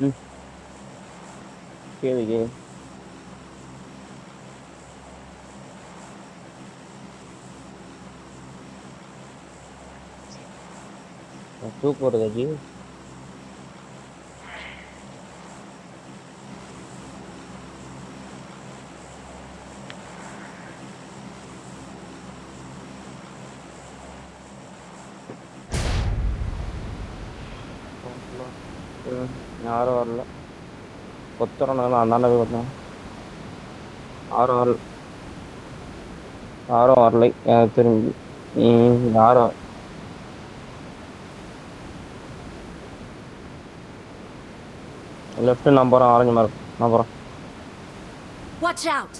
ம். கேக்குது. தூக்கம் வருதா ஜி? யாரும் வரல. கொத்துறனால அந்தாண்ட போய் பார்த்தேன். யாரும் வரல. யாரும் வரலை எனக்கு தெரிஞ்சு. யாரும் லெஃப்ட் நான் போறேன். ஆரஞ்சு மார்க் நான் போறேன். Watch out!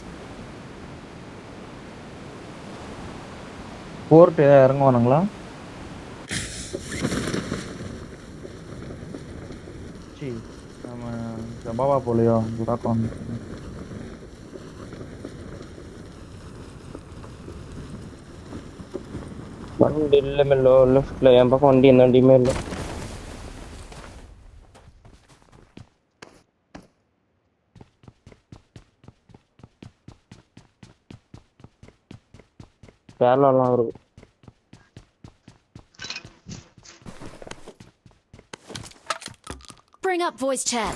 போர்ட் இறங்குவானுங்களா? சி நம்ம ஜபாவா போலையோ குடாக்கம். வண்டி இல்லை மெல்லோ. லெஃப்ட்ல என் பக்கம் வண்டி எந்த வண்டியுமே இல்லை. கேரளாலாம் இருக்கு. Bring up voice chat.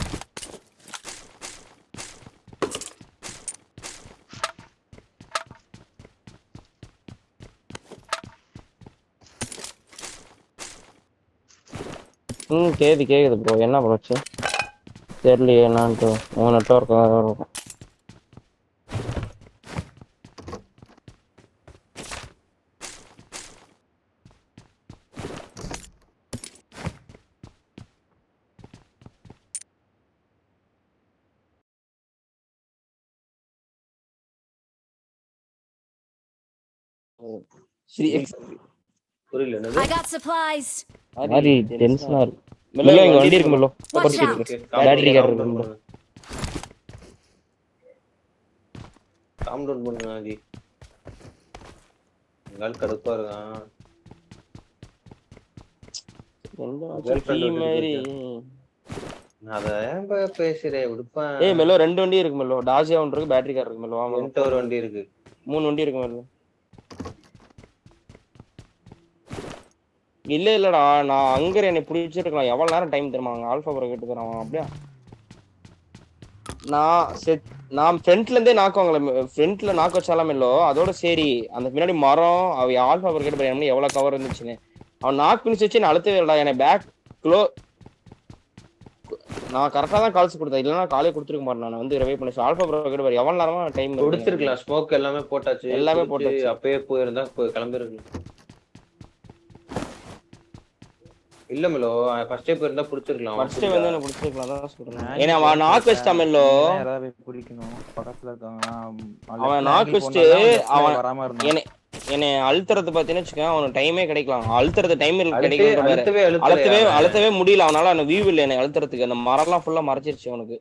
கேக்குது ப்ரோ. என்ன ப்ரோச்சு தெரியலையே என்னான்ட்டு. உங்க நெட்ஒர்க் இருக்கும். புரியல I got supplies. மாதிரி டென்ஷனா இருக்கு. மெல்லோ இங்க வண்டி இருக்கு மெல்லோ. Watch out! பேட்டரி கார் இருக்கு மெல்லோ. காம் டவுன் பண்ணுங்க ஆதி. எங்கால் கடுப்பா இருக்கான். மாதிரி நான் அதை ஏன் பேசுறேன் விடுப்பேன். ஏய் மெல்லோ 2 வண்டி இருக்கு மெல்லோ. டாசியா ஒன்று இருக்கு, பேட்டரி கார் இருக்கு மெல்லோ. என்கிட்ட ஒரு வண்டி இருக்கு. 3 வண்டி இருக்கு மெல்லோ. இல்லடா நான் அங்க என்னை பிடிச்சிருக்கலாம். எவ்வளவு நேரம் டைம் தருவாங்க? ஆல்பா ப்ரோ கேட்டு தரான் அப்படியா? நான் ஃப்ரண்ட்ல இருந்தே நாக்குவாங்களே. ஃப்ரண்ட்ல நாக்கு வச்சாலாம் இல்லோ. அதோட சரி அந்த பின்னாடி மரம் அவ ஆல்பா ப்ரோ கேட்டு பாரு எவ்வளவு கவர் இருந்துச்சுன்னு. அவன் நாக்கு பிடிச்சி வச்சு நான் அழுத்தவே இல்லடா. என்னை பேக் க்ளோ நான் கரெக்டா தான் கால்ஸ் கொடுத்தேன். இல்லைன்னா காலே கொடுத்துருக்க மாட்டேன். நான் வந்து ரிவைவ் பண்ணி ஆல்பா ப்ரோ கேட்டு பாரு எவ்வளவு நேரமா டைம் கொடுத்துருக்கலாம். ஸ்மோக் எல்லாமே போட்டாச்சு. எல்லாமே போட்டாச்சு. அப்பயே போயிருந்தா கிளம்பிருக்கு. இல்ல மெல்லோ ஃபர்ஸ்டே போயிருந்தா புடிச்சிருக்கலாம். ஃபர்ஸ்ட் வந்து என்ன புடிச்சிருக்கலாம் தான் சொல்றேன். ஏன்னா அவன் நாக் வச்சிட்டா மெல்லோ. யாராவது பிடிக்கணும் பக்கத்துல இருக்காங்க. அவன் நாக் வச்சிட்டு அவன் வராம இருந்தான். என்னை அழுத்துறது பாத்தீங்கன்னு வச்சுக்கேன். அவனுக்கு டைமே கிடைக்கலாம். அழுத்துறது டைம் கிடைக்கல. அழுத்தவே முடியல. அவனால அந்த வியூ இல்லை என்னை அழுத்துறதுக்கு. அந்த மரம்லாம் ஃபுல்லா மறைச்சிருச்சு அவனுக்கு.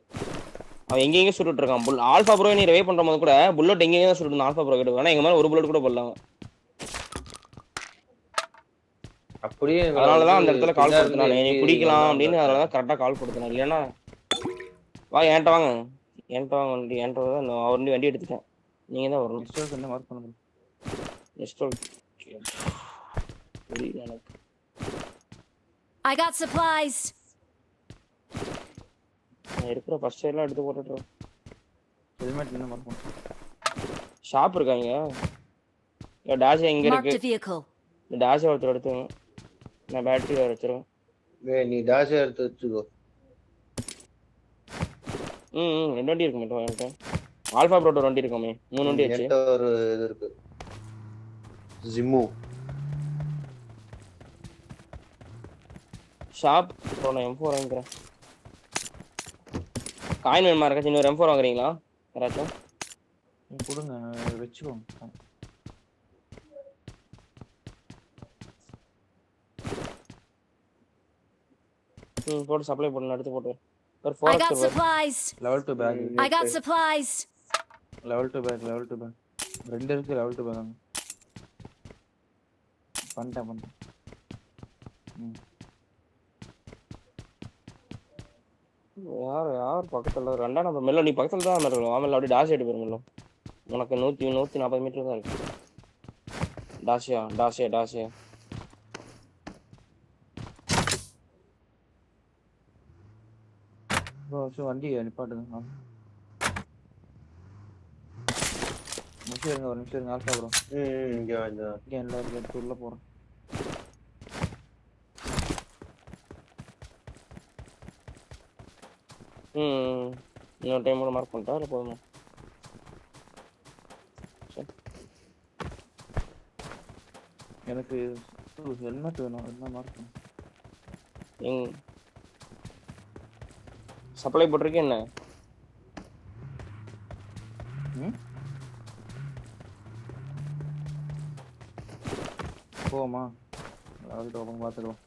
அவன் எங்கெங்க சுட்டுட்டு இருக்கான். ஆல்பா ப்ரோ நீ ரிவைவ் பண்ற போது கூட புல்லட் எங்கெங்க தான் சுட்டு ஆல்பா ப்ரோ கிட்ட. ஆனா எங்க மேல ஒரு புல்லட் கூட போடலாம். அப்படியே அதனாலதான் அந்த இடத்துல கால் கொடுத்தேன். நீ குடிக்கலாம் அப்படின்னு அதனாலதான் கரெக்டா கால் கொடுத்தேன். இல்லைன்னா வா என்கிட்ட வாங்க. என்கிட்ட வாங்க வண்டி. என்கிட்ட வண்டி எடுத்துட்டேன். நீங்க தான் வரணும். என்ன மார்க் பண்ணுங்க. புரியல எனக்கு. I got supplies. நான் இருக்கிற ஃபர்ஸ்ட் எல்லாம் எடுத்து போட்டுட்டேன். ஹெல்மெட் என்ன மார்க் பண்ணுங்க. ஷாப் இருக்காங்க. டாஷ் எங்க Marked a இருக்கு? vehicle. இந்த டாஷ் ஒருத்தர் எடுத்துங்க. நான் பேட்டரி வேற வச்சிருவேன். நீ டாஷ் எடுத்து வச்சுக்கோ. 2 வண்டி இருக்கு மட்டும் என்கிட்ட. ஆல்பா ப்ரோட்டோ வண்டி இருக்குமே. 3 வண்டி ஆச்சு. என்கிட்ட ஒரு இது இருக்கு. ஜிம்மு ஷாப் நான் M4 வாங்கிக்கிறேன். காயின் வேணுமா இருக்காச்சு? இன்னொரு M4 வாங்குறீங்களா யாராச்சும்? கொடுங்க வச்சுக்கோங்க. போட்டு சப்ளை பண்ணு. எடுத்து போட்டு I got supplies. Level 2 bag. I got supplies. Level 2 bag. ரெண்டு இருக்கு லெவல் 2 பேக். பண்ணிட்டேன். யார் பக்கத்துல 2ஆம் நம்பர் மெல்ல நீ பக்கத்துல தான் இருக்கும் ஆமெல்ல அப்படியே டாஷ் ஆயிட்டு போயிரு மெல்ல உனக்கு 140 மீட்டர் தான் இருக்கு டாஷியா ப்ரோ வண்டி நிப்பாட்டுங்க நிமிஷம் இருங்க ஒரு நிமிஷம் இருங்க ஆல்ஃபா ப்ரோ இங்க வந்து இங்கே எல்லாரும் எடுத்து உள்ள போகிறேன் இன்னொரு டைம் கூட மார்க் பண்ணிட்டா இல்லை போதுமா எனக்கு ஹெல்மெட் வேணும் என்ன மார்க் சப்ளை போட்டிருக்கேன் என்ன போமா அதாவது பார்த்துக்கலாம்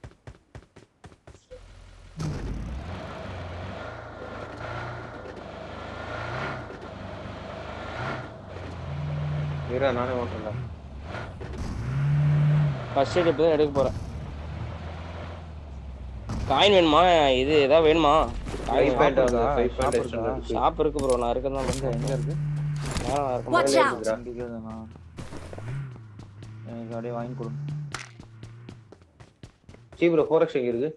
நானே ஓட்டல ஃபர்ஸ்ட் எய்ட் இப்போ தான் எடுக்க போறேன் காயின் வேணுமா இது ஏதாவது வேணுமா ஷாப் இருக்கு ப்ரோ நான் இருக்கதான் எங்க இருக்கு Watch out. எனக்கு அப்படியே வாங்கி கொடுங்க ப்ரோ 4x எங்க இருக்கு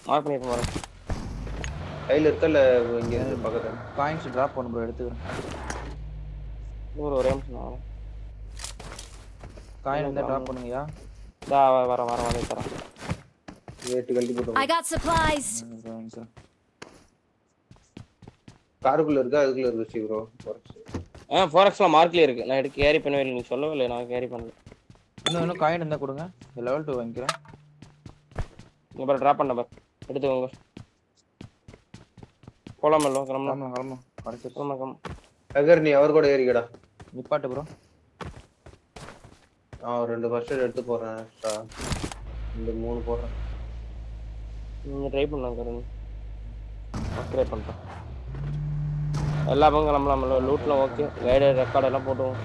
மார்க் பண்ணி போறேன் கையில இருக்கா இல்ல இங்க இருக்கு பக்கத்துல காயின்ஸ் டிராப் பண்ணு ப்ரோ எடுத்துக்கிறேன் ஒரே நிமிஷம் நான் காயின் இருந்தா டிராப் பண்ணுங்கயா வர தரேன் ரேட் கழட்டி போட்டு I got supplies. காருக்குள்ள இருக்கா அதுக்குள்ள இருக்கு ப்ரோ 4xல மார்க்லயே இருக்கு நான் எடுத்து கேரி பண்ணவே இல்லை நீ சொல்லவே இல்லை நான் கேரி பண்ணல இன்னும் காயின் இருந்தா கொடுங்க லெவல் 2 வாங்கிக்கிறேன் இங்க பாரு டிராப் பண்ண பாரு எடுத்துக்கோங்க போலாமல்ல கிளம்பலாம் கரெக்ட் அகர் நீ அவர் கூட ஏறிக்கடா நிப்பாட்டு ப்ரோ நான் 2 ஃபர்ஸ்ட் எடுத்து போறேன் இந்த 3 போறேன் நீங்க ட்ரை பண்ணாங்க கருங்க ட்ரை பண்றேன் எல்லா பக்கம் கிளம்பலாமல்ல லூட்லாம் ஓகே கைடு ரெக்கார்ட் எல்லாம் போட்டுவோம்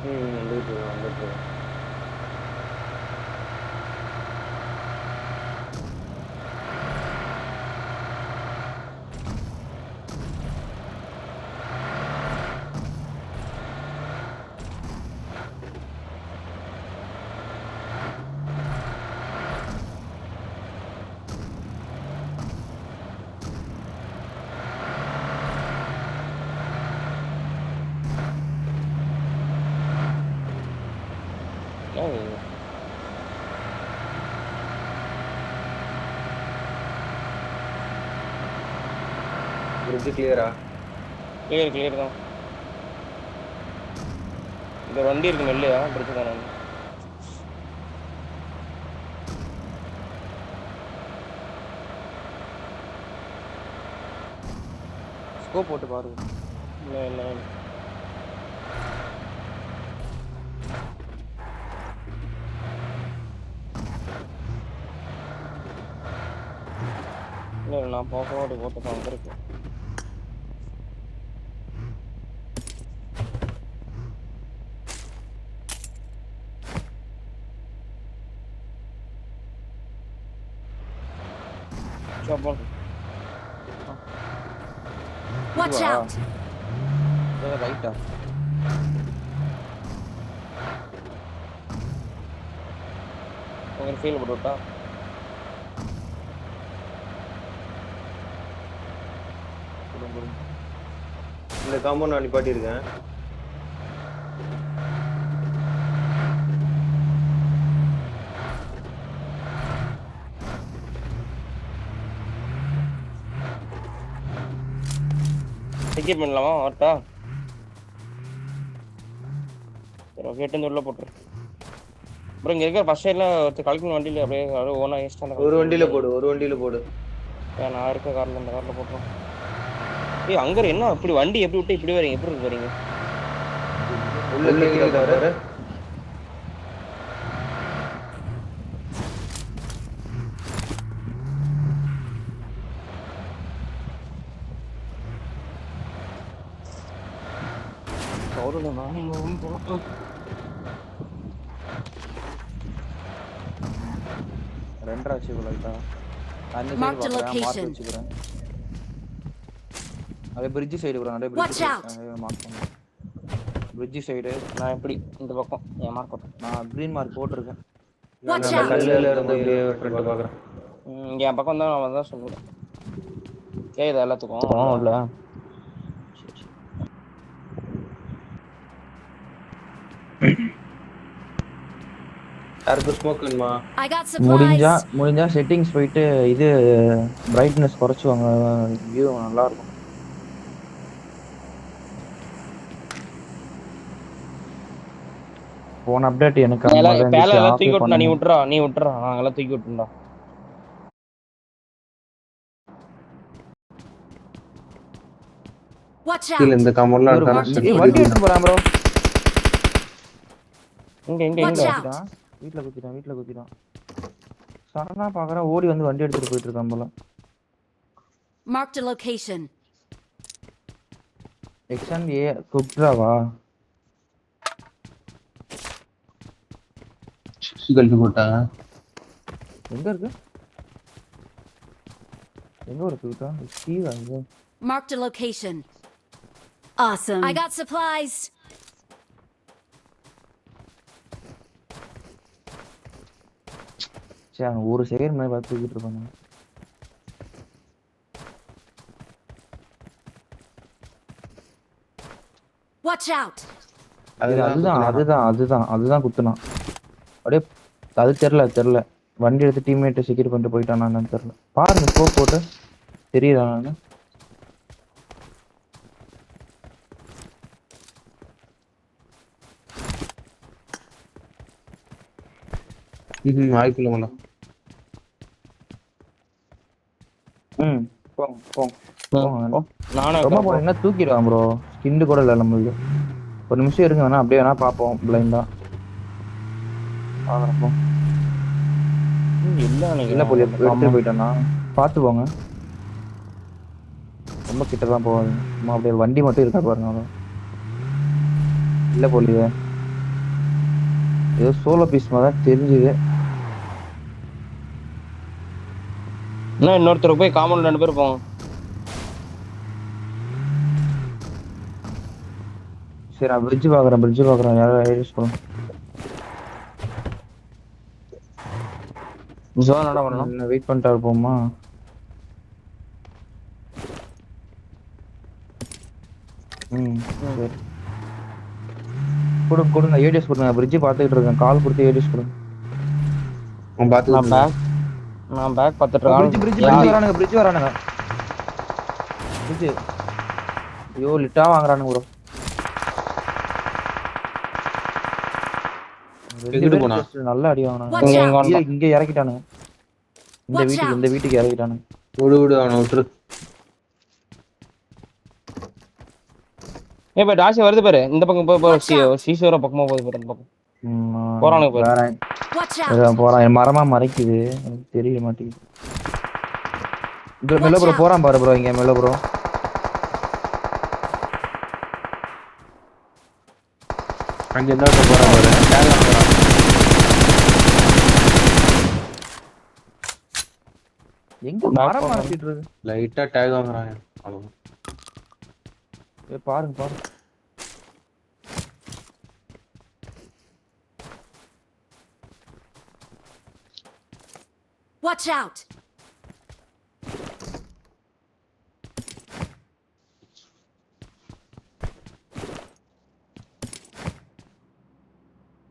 வந்துட்டு bridge clear-ஆ கிளியர் தான் இந்த வண்டி இருக்கு இல்லையா பிரிட்ஜ் தானே ஸ்கோப் போட்டு பாருங்க இல்லை நான் போட்டு தான் வந்துருக்கு Watch out. ரைட்டா உங்களுக்கு ஃபீல் போட்டு விட்டா இந்த காம்பவுண்ட் நான் நிப்பாட்டி இருக்கேன் டிக்கெட் பண்ணலாமா ஆட்டா சரி கேட்டு உள்ள போட்டுரு அப்புறம் இங்க இருக்க பஸ் சைட்ல ஒருத்தர் கலெக்டிங் வண்டியில அப்படியே ஓனா ஏஸ்டான ஒரு வண்டியில போடு நான் இருக்க கார்ல இந்த கார்ல போட்டுறோம் ஏய் அங்க என்ன இப்படி வண்டி எப்படி விட்டு இப்படி வரீங்க எப்படி வரீங்க உள்ள கேக்குதா பாரு ரெண்டரை ஆச்சு இவ்வளோ லைட்டா. அந்த சைடு Marked a பார்க்குறேன், மார்க் location. வச்சுக்கிறேன். அப்படியே பிரிட்ஜ் சைடு ப்ரோ, அப்படியே Watch பிரிட்ஜ் out. மார்க் பண்ணுறேன். பிரிட்ஜ் சைடு நான் எப்படி இந்த பக்கம் என் மார்க் போட்டேன். நான் க்ரீன் மார்க் போட்டிருக்கேன். Watch அந்த out. கல்லுல இருந்து அப்படியே ஃப்ரெண்ட் பாக்குறேன். இங்க என் பக்கம் தான் அவன் தான் சொல்லுவேன். கேக்குதா எல்லாத்துக்கும் இல்லை யாருக்கு ஸ்மோக் வேணுமா? I got முடிஞ்சா supplies. செட்டிங்ஸ் போயிட்டு இது பிரைட்னஸ் குறைச்சுவாங்க, வியூ நல்லா இருக்கும். போன அப்டேட் எனக்கு அந்த மாதிரி தான் பேல இருந்துச்சு, எல்லாம் ஆஃபே தூக்கி விட்டுனா பண்ண நீ விட்டுறா நாங்க எல்லாம் தூக்கி விட்டுண்டா. Watch கீழ out. இந்த கமர்லாம் ஒரு இருக்கானா? வண்டி எடுத்து போறான் ப்ரோ. இங்க Watch out. வீட்டுல குத்திட்டான். சடனா பாக்குறேன் ஓடி வந்து வண்டி எடுத்துட்டு போயிட்டு இருக்கான் போல. Marked a location. எக்ஸான் ஏ குப்ட்ராவா? கழிச்சு போட்டாங்க. எங்க இருக்கு ஸ்டீவா இது? Marked a location. Awesome. I got supplies. சரி அங்க ஒரு செகண்ட் மேல பார்த்து தூக்கிட்டு இருப்பாங்க. Watch out. அதுதான் குத்துனான். அப்படியே அது தெரியல வண்டி எடுத்து டீம்மேட்டை செக்யூர் பண்ணிட்டு போயிட்டானா என்னன்னு தெரியல. பாருங்க ஸ்கோப் போட்டு தெரியுதா? நான் வாய்ப்பில்லை மேடம். போங்க. நானும் ரொம்ப போனீங்கன்னா தூக்கிடுவான் ப்ரோ. ஸ்கிண்டு கூட இல்லை நம்மளுக்கு. ஒரு நிமிஷம் இருங்க வேணா, அப்படியே வேணா பார்ப்போம் பிளைண்டா. பார்க்குறப்போ இல்லை போய் எடுத்துட்டு போயிட்டேன்னா பார்த்து போங்க. ரொம்ப கிட்ட தான் போகாது, சும்மா அப்படியே வண்டி மட்டும் இருக்கா பாருங்க. அவ்வளோ இல்லை போலியே, ஏதோ சோலோ பீஸ் மாதிரி தான் தெரிஞ்சுது. இன்னொருத்தர் போய் காமன் 2 பேர் போங்க. சரி நான் பிரிட்ஜ் பார்க்குறேன் யாரும் ஐடியாஸ் பண்ணுங்க. ஜோனோட வரணும். வெயிட் பண்ணிட்டா இருப்போமா? சரி கொடுங்க ஏடிஎஸ் கொடுங்க. பிரிட்ஜ் பார்த்துக்கிட்டு இருக்கேன், கால் கொடுத்து ஏடிஎஸ் கொடுங்க. நான் பேக் பார்த்துட்டு பிரிட்ஜ் வரானுங்க. ஐயோ லிட்டா வாங்குறானுங்க ப்ரோ. நல்ல அடி வாங்கினாங்க. இங்க இறக்கிட்டானுங்க, இந்த வீட்டுக்கு இறக்கிட்டானுங்க. விடு அவனை விட்டுரு. இப்ப டாசி வருது பாரு, இந்த பக்கம் போய் சீசோர பக்கமா போகுது பாரு. இந்த பக்கம் போறானுங்க பாரு. போறான் மரமா மறைக்குது, எனக்கு தெரிய மாட்டேங்குது. மெல்ல ப்ரோ போறான் பாரு ப்ரோ, இங்க மெல்ல ப்ரோ. அங்க இருந்தா போறான் பாரு. எங்க மரம் மறைச்சிட்டு இருக்கு? லைட்டா டேக் வாங்குறாங்க அவ்வளவு. பாருங்க Watch out.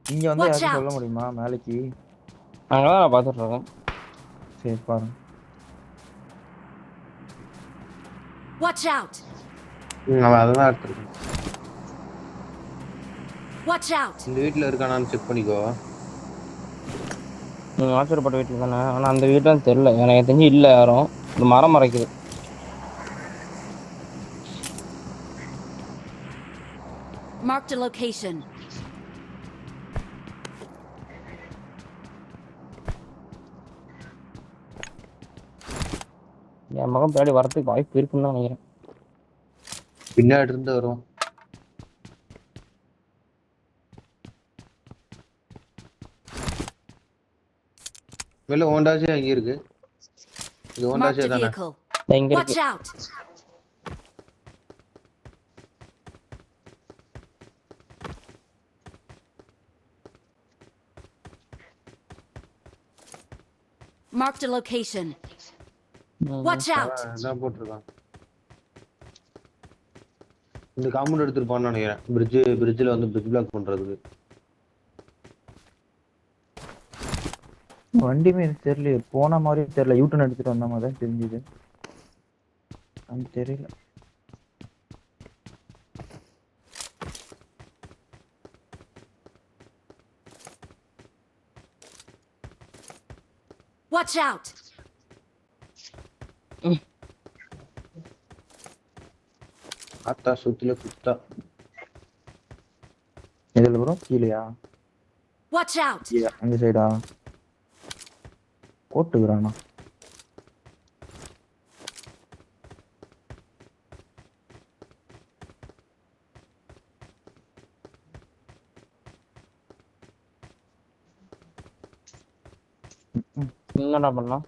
இங்க வந்து யாரும் சொல்ல முடியுமா மேலைக்கு? அங்கதான் நான் பாத்துட்டு இருக்கேன். சரி பாருங்க. Watch out. அவன் அதான் எடுத்துருக்கான். Watch out. இந்த வீட்ல இருக்கானான்னு செக் பண்ணிக்கோ. நீங்க ஆச்சரியப்பட்ட வீட்டுல தானே, ஆனா அந்த வீட்டுல தெரியல எனக்கு தெரிஞ்சு இல்ல யாரும். இந்த மரம் மறைக்குது. Marked a location. என் மகன் பின்னாடி வரதுக்கு வாய்ப்பு இருக்குன்னு தான் நினைக்கிறேன். பின்னாடி இருந்து வரும். வெளில ஹோண்டாஸே அங்க இருக்கு. இது Marked ஹோண்டாஸே a தானே? vehicle. இங்க Watch இருக்கு. out! Marked a location. Watch out! என்ன போட்டிருக்கான்? இந்த காம்பவுண்ட் எடுத்துருப்பான்னு நினைக்கிறேன். பிரிட்ஜ்ல வந்து பிரிட்ஜ் பிளாக் பண்றதுக்கு. வண்டியுமே எனக்கு தெரியல, போன மாதிரி தெரியல. யூட்டன் எடுத்துட்டு வந்த மாதிரி தான் தெரிஞ்சுது. அது தெரியல. Watch out! ஆத்தா சுத்தில குத்தா. இதுல ப்ரோ கீழயா? Watch out! அந்த சைடா போட்டுக்கிறானா? என்னடா பண்ணலாம்?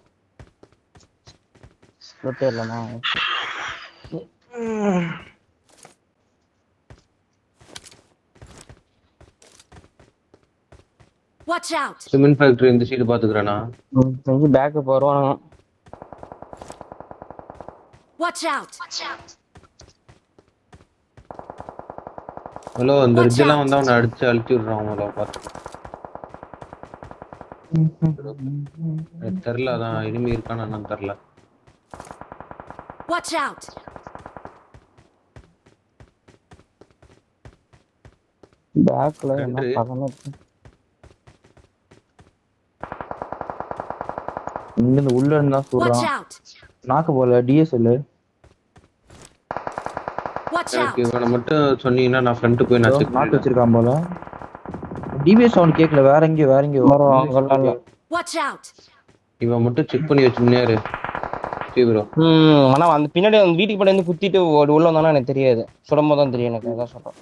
தெரியலமா. Watch out! சிமெண்ட் ஃபேக்டரி இந்த சைடு பாத்துக்கறானா? கொஞ்சம் பேக்கப் வருவானுங்க. Watch out! ஹலோ இந்த Watch ரிட்ஜ் எல்லாம் out. வந்தா அவனை அடிச்சு அழுத்தி விடுறான் அவங்கள பார்த்து. எனக்கு தெரியல, அதான் இனிமே இருக்கான்னு என்னன்னு தெரியல. Watch out! பேக்ல என்ன ரெண்டு. பண்ணணும்? இங்க இருந்து உள்ள இருந்தா Watch சொல்றான். out! நாக்கு போல டிஎஸ்எல். Watch எனக்கு out! இவனை மட்டும் சொன்னீங்கன்னா நான் ஃப்ரண்ட் போய் நான் செக் நாக்கு பண்ணிடுறேன். வச்சிருக்கான் போல. டிபிஎஸ் சவுண்ட் கேட்கல, வேற எங்கேயோ வரும் அங்கெல்லாம் இல்ல. Watch out! இவன் மட்டும் செக் பண்ணி வச்சுக்கினாரு ப்ரோ. ஆனா அந்த பின்னாடி அந்த வீட்டுக்கு பின்னாடி வந்து குத்திட்டு உள்ள வந்தானா எனக்கு தெரியாது. சுடும் போது தான் தெரியும் எனக்கு. அதான் சொல்றேன்.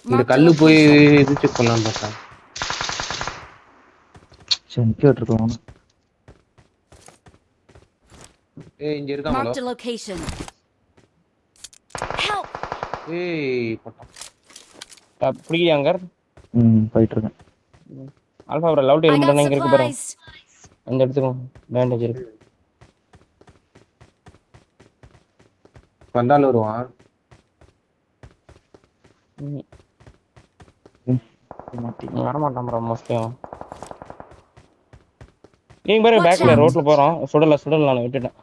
இந்த Marked a கல்லு போய் location. இது செக் பண்ணலாம்னு பார்த்தேன். சரி கேட்டுருக்கலாம். ஏய் இங்க இருக்காங்களோ? Marked a location. Help! ஏய் போட்டான். பிடிக்கிறியா அங்க? போயிட்டு இருக்கேன். ஆல்பா ஒரு லவ் I டேல் got பண்ண இங்க இருக்கு பாரு. supplies. அந்த இடத்துக்கு பேண்டேஜ் இருக்கு. வந்தாலும் வருவான். வரமாட்டான் ப்ரோ மோஸ்ட்லி. நீங்க பாரு Watch பேக்ல out. ரோட்ல போறோம். சுடல நான் விட்டுட்டேன்.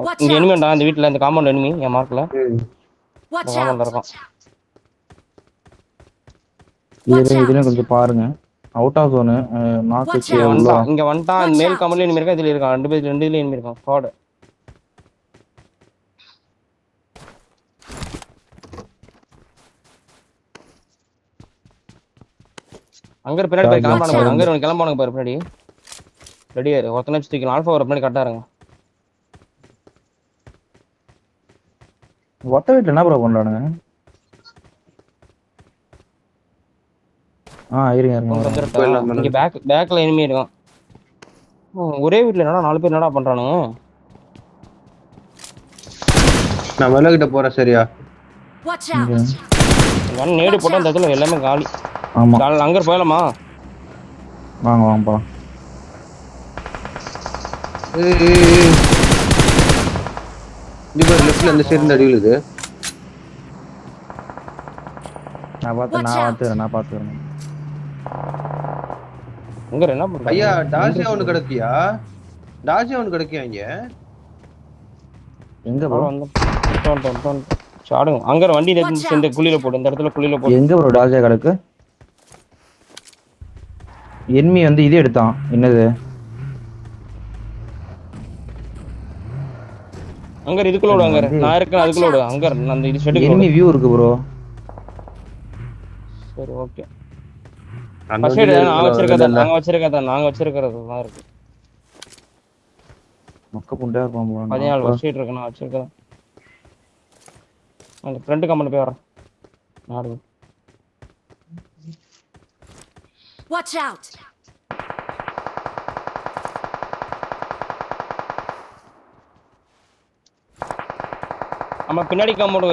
Watch இங்க out. எனிமிடா அந்த வீட்ல இந்த காம்பவுண்ட் எனிமி என் மார்க்ல. Watch காம்பவுண்ட்ல out! இருக்கான். Watch out. இதுலயும் கொஞ்சம் பாருங்க. அவுட் ஆஃப் ஜோனு நாக்கு Watch வச்சு out. உள்ள வா. இங்க வந்துட்டான். அந்த Watch மேல் out. காம்பவுண்ட்ல எனிமி இருக்கான். இதுல இருக்கான். ரெண்டு இதுல எனிமி இருக்கான். ஸ்குவாட். அங்க இரு, பின்னாடி போய் கிளம்பானுங்க பாரு. அங்க இரு, கிளம்பானுங்க பாரு பின்னாடி. ரெடியா இரு. ஒருத்தனை வச்சு தூக்கலாம். ஆல்பா வர பின்னாடி கரெக்டா இருங்க. ஒத்த வீட்டுல என்ன ப்ரோ பண்றானுங்க? இருங்க இங்க இருங்க. வந்துட்டா. இங்க பேக்ல எனிமி இருக்கான். ஒரே வீட்ல என்னடா 4 பேர் என்னடா பண்றானுங்க? நான் மேல கிட்ட போறேன் சரியா? Watch out! கன் நேடு போட்டா அந்த இடத்துல எல்லாமே காலி. ஆமா அங்க போயலாமா? வாங்க வாங்கப்பா. ஏய் இது பாரு லெஃப்ட்ல இந்த சைடு இருந்து அடிக்குது. நான் பாத்துக்கிறேன். அங்க என்ன பண்ற? ஐயா டாசியா ஒன்னு கிடக்கியா? இங்க? எங்க ப்ரோ? சாடுங்க. அங்க வண்டி நிறுத்தி இந்த குழியில போடு. இந்த இடத்துல குழியில போடு. எங்க ப்ரோ டாஜா கிடக்கு? என்மி வந்து இதே எடுத்தான். என்னது? அங்க இதுக்குள்ள விடு. அங்க நான் இருக்கேன். அதுக்குள்ள விடு. அங்க அந்த இது ஷெட்டுக்கு என்மி வியூ இருக்கு ப்ரோ. சரி ஓகே. அந்த ஃபர்ஸ்ட் எய்ட் நாங்க வச்சிருக்கிறது தான் இருக்கு. மொக்க புண்டையா இருப்பான் ப்ரோ. 14 ஃபர்ஸ்ட் எய்ட் இருக்கு. நான் வச்சிருக்கேன். அந்த ஃப்ரண்ட் கமெண்ட் போய் வரேன். நாடு Watch out! நம்ம பின்னாடி காம்பவுண்ட்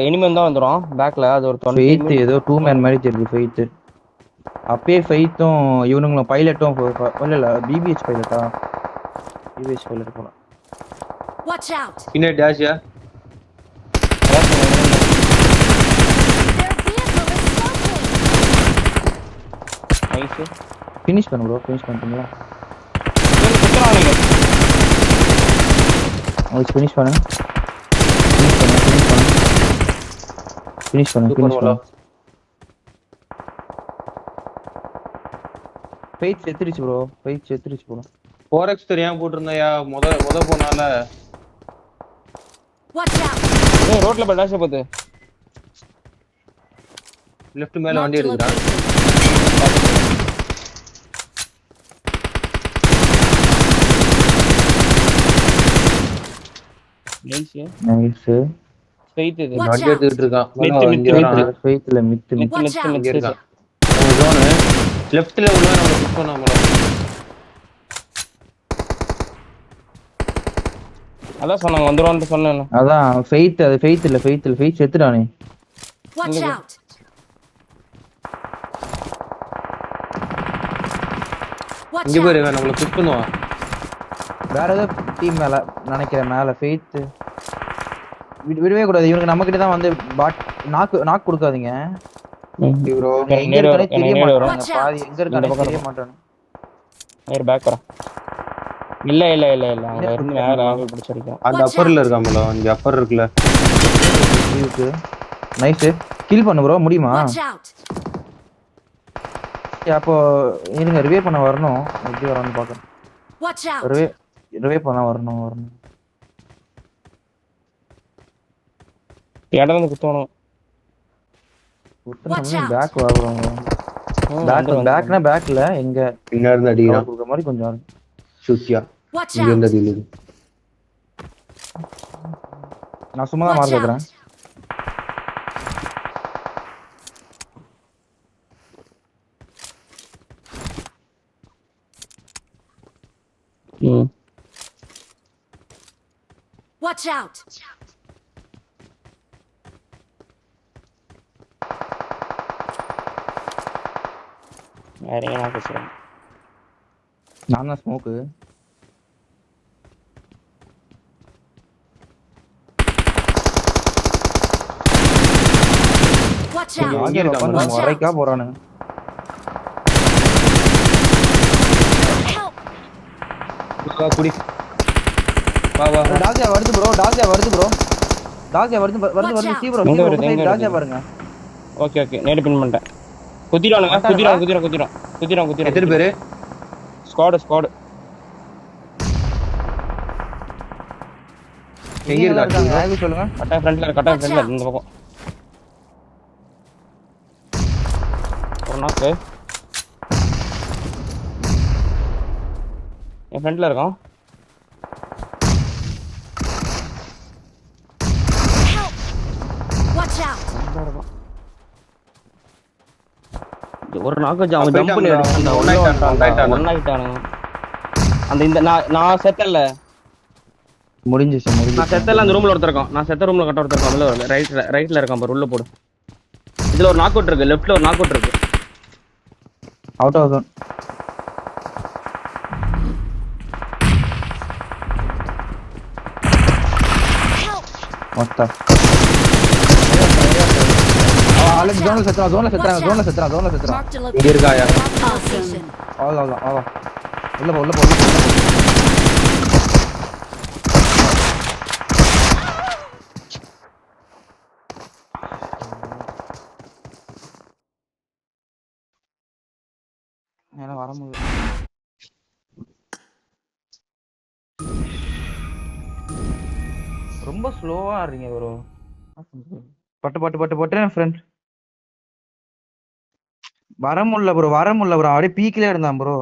இனிமே தான் வந்துரும் பேக்ல அது ஒரு 20 ஃபெய்த் ஏதோ 2 மேன் மாதிரி தெரியுது ஃபெய்த். அப்பயே ஃபெய்த்தும் இவனுங்களும் பைலட்டும் இல்ல பிபிஹெச் பைலட்டா? பிபிஹெச் பைலட் போலாம். Watch out! பின்னாடி Dacia Their vehicle is smoking! Nice. Finish பண்ணு ப்ரோ, ஃபினிஷ் பண்ணிட்டீங்களா? குத்துறானுங்க. ஓகே ஃபினிஷ் பண்ணு. ஃபினிஷ் பண்ணு. ஃபெய்த் செத்துருச்சு ப்ரோ, ஃபெய்த் செத்துருச்சு ப்ரோ. 4x தெரியாம போட்டிருந்தயா முத போனால. Watch out! ஏய் ரோட்ல படாஷ போது. லெஃப்ட் மேல வண்டி Marked a எடுக்குறான். location. Nice. Nice. Faith இது. Watch வண்டி எடுத்துட்டு இருக்கான். மித்து, இங்க மித்து, வரான். ஃபெய்த்ல மித்து. Watch out! இங்க இருக்கான். அவன் ஜோன் லெஃப்ட்ல உள்ள நம்ம புஷ் பண்ணாமல. அதான் சொன்னாங்க வந்துருவான்னு சொன்னேன். அதான் ஃபெய்த், அது ஃபெய்த் இல்ல ஃபெய்த் செத்துட்டானே. Watch out! Watch இங்க பாரு out! இவன் நம்மள புஷ் பண்ணுவான். வேற ஏதோ டீம் மேல நினைக்கிறேன், மேல ஃபெய்த் விடவே கூடாது. இவனுக்கு நம்ம கிட்ட தான் வந்து நாக் கொடுக்காதீங்க. ப்ரோ எங்க இருக்கானே தெரிய மாட்டாங்க. Watch out. பாதி எங்க இருக்கானே தெரிய மாட்டாங்க. நேர் பேக் வரா. இல்ல அங்க இருந்து மேல ஆங்கிள் பிடிச்சு அடிக்கும். அந்த அப்பர்ல இருக்காமல, இங்க அப்பர் இருக்குல. இருக்கு. நைஸ். கில் பண்ணு ப்ரோ, முடியுமா? Watch out! அப்போ இருங்க, ரிவே பண்ண வரணும். எப்படி வரணும்னு பாக்குறேன். Watch out! ரிவே பண்ண வரணும். இடம் வந்து குத்தணும். Watch out. பேக் வாங்குறோம். பேக்னா பேக்ல எங்க பின்னாடி இருந்து அடிக்கிறான். கொடுக்குற மாதிரி கொஞ்சம் இருக்கு. ஷூட்டியா Watch இங்க out! இருந்து அடிக்குது. நான் சும்மா தான் Watch மார்க் out! வைக்கிறேன். Watch out! வேற எங்க நான் பேசுறேன். நான் தான் ஸ்மோக்கு. Watch out! இங்க இருக்கான் Watch out. முறைக்கா போறானுங்க. Help! வா குடி. வா டாக்யா வருது ப்ரோ. C bro. எங்க வருது, எங்க டாக்யா வருது? பாருங்க. ஓகே நேடு பின் பண்ணிட்டேன். குத்திரானுங்க. குத்திரான். எத்தனை பேரு? ஸ்குவாட். எங்க இருக்காங்க? ஆகு சொல்லுங்க. கட்டாய ஃப்ரண்ட்ல இந்த பக்கம். ஒரு நாக்கு. என் ஃப்ரண்ட்ல இருக்கான். Help! Watch out! ஒரு நாக்கு அவன் போயிட்டான் ஜம்ப் பண்ணி bro. அடிச்சான். ஒன் ஆயிட்டான். ஒன் ஆயிட்டானுங்க. அந்த இந்த நான் செத்தல. முடிஞ்சிச்சு. நான் செத்தல அந்த ரூம்ல ஒருத்தர் இருக்கான். நான் செத்த ரூம்ல கட்ட ஒருத்தர் இருக்கான். அதுல ரைட்ல இருக்கான் பாரு, உள்ள போடு. இதுல ஒரு நாக் அவுட் இருக்கு, லெஃப்ட்ல ஒரு நாக் அவுட் இருக்கு. Out of zone. மொத்த ஆல்ரெடி ஜோன்ல செத்துறான். Marked a இங்க இருக்காயா? location. அவ்வளோ உள்ள போ. என்னால வர முடியல. ரொம்ப ஸ்லோவா ஆடுறீங்க ப்ரோ. பட்டு ஃப்ரெண்ட். வர முடியல ப்ரோ. அப்படியே பீக்லயே இருந்தான் ப்ரோ.